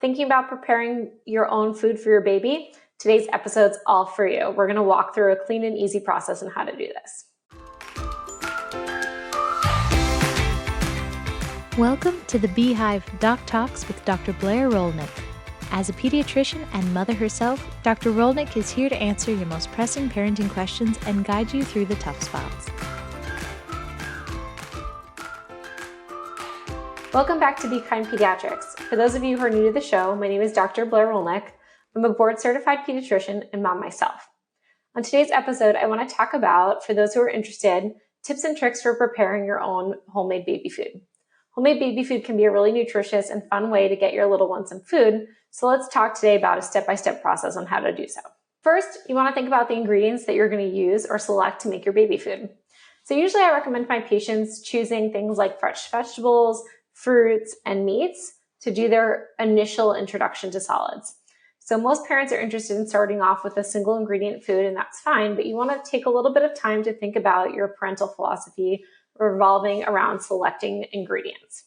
Thinking about preparing your own food for your baby? Today's episode's all for you. We're going to walk through a clean and easy process on how to do this. Welcome to the Beehive Doc Talks with Dr. Blair Rolnick. As a pediatrician and mother herself, Dr. Rolnick is here to answer your most pressing parenting questions and guide you through the tough spots. Welcome back to Be Kind Pediatrics. For those of you who are new to the show, my name is Dr. Blair Rolnick. I'm a board-certified pediatrician and mom myself. On today's episode, I want to talk about, for those who are interested, tips and tricks for preparing your own homemade baby food. Homemade baby food can be a really nutritious and fun way to get your little one some food, so let's talk today about a step-by-step process on how to do so. First, you want to think about the ingredients that you're going to use or select to make your baby food. So usually I recommend my patients choosing things like fresh vegetables, fruits, and meats to do their initial introduction to solids. So most parents are interested in starting off with a single ingredient food, and that's fine, but you want to take a little bit of time to think about your parental philosophy revolving around selecting ingredients.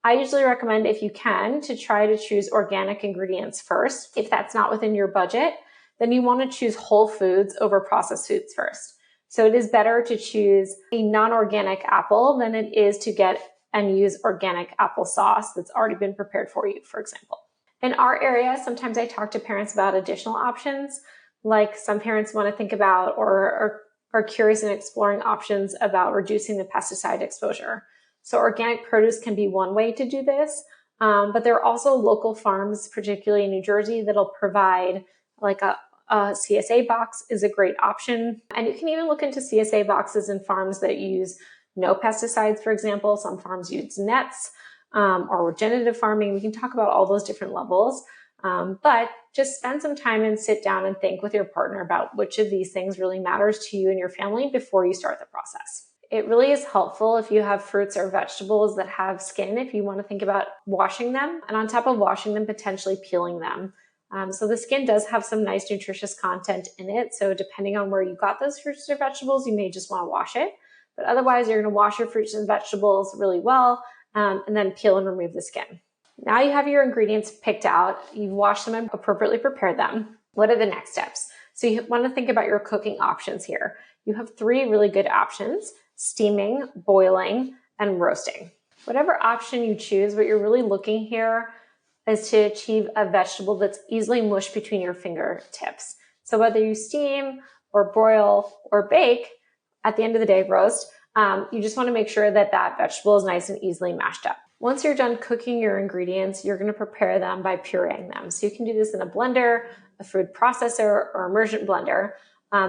I usually recommend, if you can, to try to choose organic ingredients first. If that's not within your budget, then you want to choose whole foods over processed foods first. So it is better to choose a non-organic apple than it is to get and use organic applesauce that's already been prepared for you, for example. In our area, sometimes I talk to parents about additional options, like some parents want to think about or are curious in exploring options about reducing the pesticide exposure. So organic produce can be one way to do this, but there are also local farms, particularly in New Jersey, that'll provide like a CSA box is a great option. And you can even look into CSA boxes in farms that use no pesticides, for example. Some farms use nets or regenerative farming. We can talk about all those different levels, but just spend some time and sit down and think with your partner about which of these things really matters to you and your family before you start the process. It really is helpful if you have fruits or vegetables that have skin, if you want to think about washing them, and on top of washing them, potentially peeling them. So the skin does have some nice nutritious content in it. So depending on where you got those fruits or vegetables, you may just want to wash it. But otherwise, you're going to wash your fruits and vegetables really well and then peel and remove the skin. Now you have your ingredients picked out. You've washed them and appropriately prepared them. What are the next steps? So you want to think about your cooking options here. You have three really good options: steaming, boiling, and roasting. Whatever option you choose, what you're really looking here is to achieve a vegetable that's easily mushed between your fingertips. So whether you steam or broil or bake, at the end of the day, roast, you just want to make sure that that vegetable is nice and easily mashed up. Once you're done cooking your ingredients, you're going to prepare them by pureeing them. So you can do this in a blender, a food processor, or immersion blender.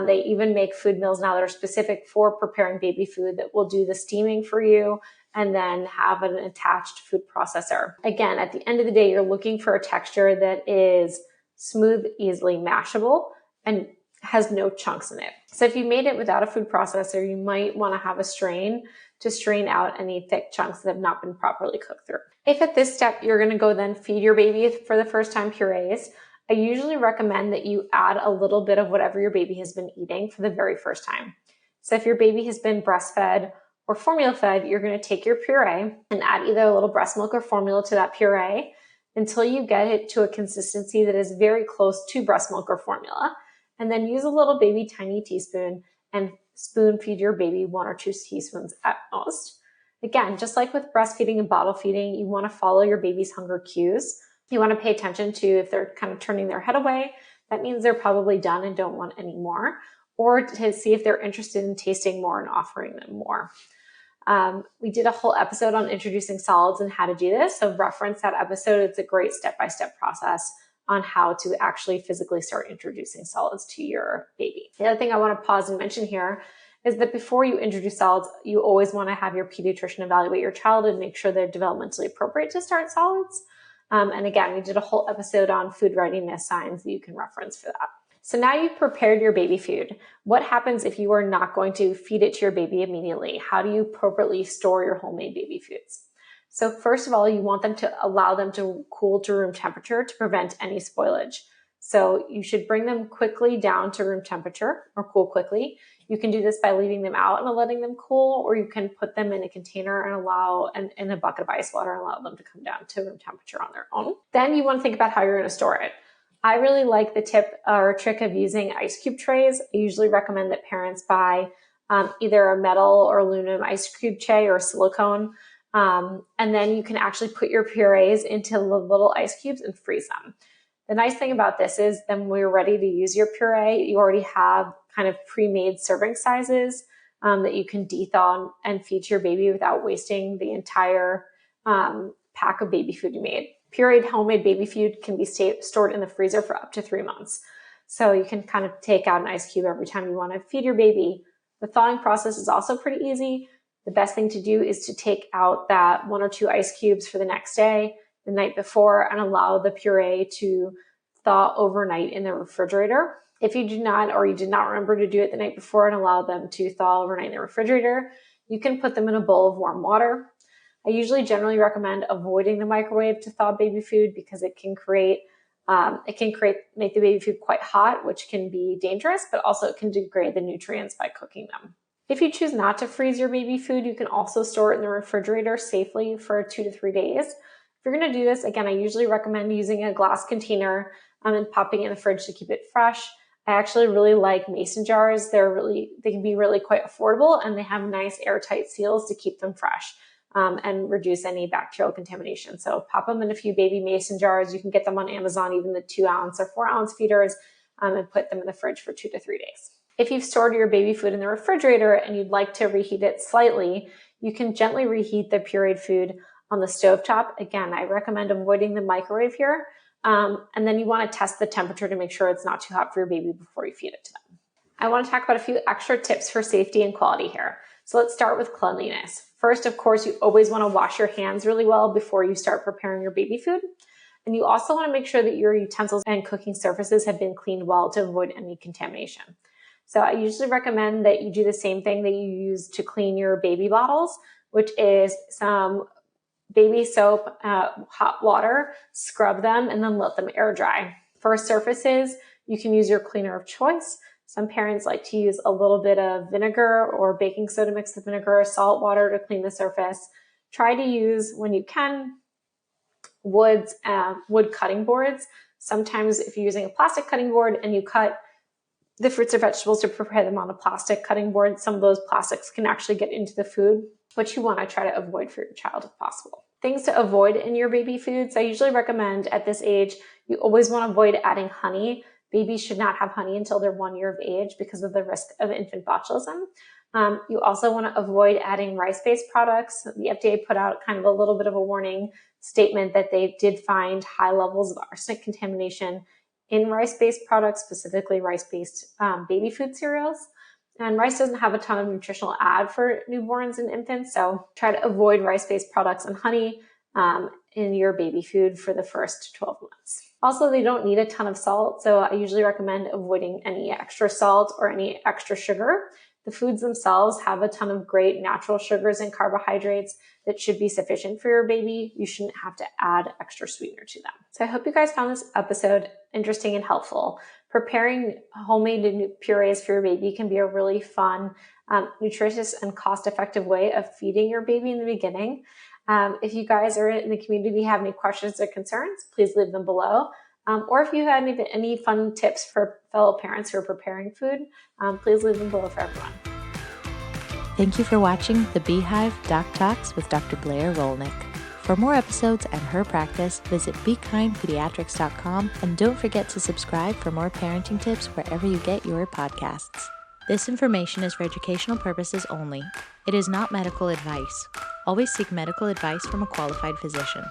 They even make food mills now that are specific for preparing baby food that will do the steaming for you and then have an attached food processor. Again, at the end of the day, you're looking for a texture that is smooth, easily mashable, and has no chunks in it. So if you made it without a food processor, you might want to have a strain to strain out any thick chunks that have not been properly cooked through. If at this step you're going to go then feed your baby for the first time purees, I usually recommend that you add a little bit of whatever your baby has been eating for the very first time. So if your baby has been breastfed or formula fed, you're going to take your puree and add either a little breast milk or formula to that puree until you get it to a consistency that is very close to breast milk or formula. And then use a little baby tiny teaspoon and spoon feed your baby 1 or 2 teaspoons at most. Again, just like with breastfeeding and bottle feeding, you want to follow your baby's hunger cues. You want to pay attention to if they're kind of turning their head away, that means they're probably done and don't want any more, or to see if they're interested in tasting more and offering them more. We did a whole episode on introducing solids and how to do this, so reference that episode. It's a great step-by-step process on how to actually physically start introducing solids to your baby. The other thing I want to pause and mention here is that before you introduce solids, you always want to have your pediatrician evaluate your child and make sure they're developmentally appropriate to start solids. And again, we did a whole episode on food readiness signs that you can reference for that. So now you've prepared your baby food. What happens if you are not going to feed it to your baby immediately? How do you appropriately store your homemade baby foods? So first of all, you want them to allow them to cool to room temperature to prevent any spoilage. So you should bring them quickly down to room temperature or cool quickly. You can do this by leaving them out and letting them cool, or you can put them in a container and in a bucket of ice water and allow them to come down to room temperature on their own. Then you want to think about how you're going to store it. I really like the tip or trick of using ice cube trays. I usually recommend that parents buy either a metal or aluminum ice cube tray or silicone. And then you can actually put your purees into the little ice cubes and freeze them. The nice thing about this is then when you're ready to use your puree, you already have kind of pre-made serving sizes that you can de-thaw and feed to your baby without wasting the entire pack of baby food you made. Pureed homemade baby food can be stored in the freezer for up to 3 months. So you can kind of take out an ice cube every time you want to feed your baby. The thawing process is also pretty easy. The best thing to do is to take out that 1 or 2 ice cubes for the next day, the night before, and allow the puree to thaw overnight in the refrigerator. If you do not, or you did not remember to do it the night before and allow them to thaw overnight in the refrigerator, you can put them in a bowl of warm water. I usually generally recommend avoiding the microwave to thaw baby food because it can make the baby food quite hot, which can be dangerous, but also it can degrade the nutrients by cooking them. If you choose not to freeze your baby food, you can also store it in the refrigerator safely for 2 to 3 days. If you're going to do this, again, I usually recommend using a glass container and popping it in the fridge to keep it fresh. I actually really like mason jars. They can be really quite affordable, and they have nice airtight seals to keep them fresh and reduce any bacterial contamination. So pop them in a few baby mason jars. You can get them on Amazon, even the 2-ounce or 4-ounce feeders, and put them in the fridge for 2 to 3 days. If you've stored your baby food in the refrigerator and you'd like to reheat it slightly, you can gently reheat the pureed food on the stovetop. Again, I recommend avoiding the microwave here. And then you want to test the temperature to make sure it's not too hot for your baby before you feed it to them. I want to talk about a few extra tips for safety and quality here. So let's start with cleanliness. First, of course, you always want to wash your hands really well before you start preparing your baby food. And you also want to make sure that your utensils and cooking surfaces have been cleaned well to avoid any contamination. So I usually recommend that you do the same thing that you use to clean your baby bottles, which is some baby soap, hot water, scrub them, and then let them air dry. For surfaces, you can use your cleaner of choice. Some parents like to use a little bit of vinegar or baking soda mixed with vinegar or salt water to clean the surface. Try to use, when you can, wood cutting boards. Sometimes if you're using a plastic cutting board and you cut the fruits or vegetables to prepare them on a plastic cutting board, some of those plastics can actually get into the food, which you want to try to avoid for your child if possible. Things to avoid in your baby foods. I usually recommend at this age, you always want to avoid adding honey. Babies should not have honey until they're 1 year of age because of the risk of infant botulism. You also want to avoid adding rice-based products. The FDA put out kind of a little bit of a warning statement that they did find high levels of arsenic contamination in rice-based products, specifically rice-based baby food cereals. And rice doesn't have a ton of nutritional add for newborns and infants, so try to avoid rice-based products and honey in your baby food for the first 12 months. Also, they don't need a ton of salt, so I usually recommend avoiding any extra salt or any extra sugar. The foods themselves have a ton of great natural sugars and carbohydrates that should be sufficient for your baby. You shouldn't have to add extra sweetener to them. So I hope you guys found this episode interesting and helpful. Preparing homemade purees for your baby can be a really fun, nutritious, and cost-effective way of feeding your baby in the beginning. If you guys are in the community have any questions or concerns, please leave them below. Or if you had any fun tips for fellow parents who are preparing food, please leave them below for everyone. Thank you for watching the Beehive Doc Talks with Dr. Blair Rolnick. For more episodes and her practice, visit BeKindPediatrics.com and don't forget to subscribe for more parenting tips wherever you get your podcasts. This information is for educational purposes only. It is not medical advice. Always seek medical advice from a qualified physician.